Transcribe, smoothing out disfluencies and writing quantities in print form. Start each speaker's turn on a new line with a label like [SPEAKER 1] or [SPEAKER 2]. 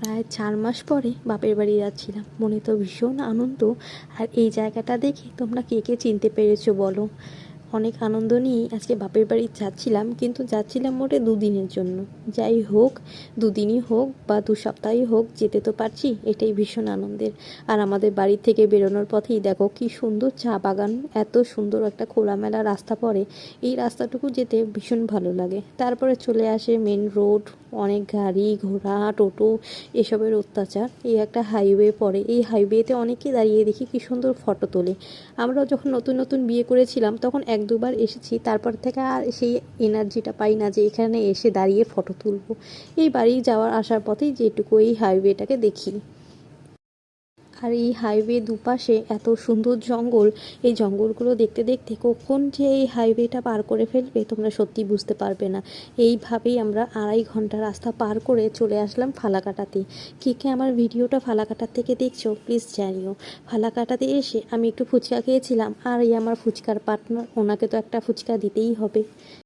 [SPEAKER 1] প্রায় 4 মাস পরে বাপের বাড়ি যাচ্ছিলাম, মনে তো ভীষণ আনন্দ। আর এই জায়গাটা দেখে তোমরা কে কে চিনতে পেরেছো বলো। অনেক আনন্দ নিয়েই আজকে বাপের বাড়ি যাচ্ছিলাম, কিন্তু যাচ্ছিলাম মোটে দুদিনের জন্য। যাই হোক, দুদিনই হোক বা 2 সপ্তাহই হোক, যেতে তো পারছি, এটাই ভীষণ আনন্দের। আর আমাদের বাড়ি থেকে বেরোনোর পথেই দেখো কি সুন্দর চা বাগান, এত সুন্দর একটা খোলামেলা রাস্তা পড়ে, এই রাস্তাটুকু যেতে ভীষণ ভালো লাগে। তারপরে চলে আসে মেন রোড, অনেক গাড়ি ঘোড়া টোটো এসবের অত্যাচার। এই একটা হাইওয়ে পড়ে, এই হাইওয়েতে অনেকে দাঁড়িয়ে দেখি কি সুন্দর ফটো তোলে। আমরাও যখন নতুন নতুন বিয়ে করেছিলাম তখন 1-2 বার এসেছি, তারপর থেকে আর সেই এনার্জিটা পাই না যে এখানে এসে দাঁড়িয়ে ফটো তুলবো। এই বাড়ি যাওয়ার আসার পথেই যেটুকু এই হাইওয়েটাকে দেখি। আর এই হাইওয়ে দুপাশে এত সুন্দর জঙ্গল, এই জঙ্গলগুলো দেখতে দেখতে কখন যে এই হাইওয়েটা পার করে ফেলবে তোমরা সত্যি বুঝতে পারবে না। এইভাবেই আমরা 2.5 ঘন্টা রাস্তা পার করে চলে আসলাম ফালাকাটাতে। কে কে আমার ভিডিওটা ফালাকাটার থেকে দেখছো প্লিজ জানিও। ফালাকাটাতে এসে আমি একটু ফুচকা খেয়েছিলাম, আর এই আমার ফুচকার পার্টনার, ওনাকে তো একটা ফুচকা দিতেই হবে।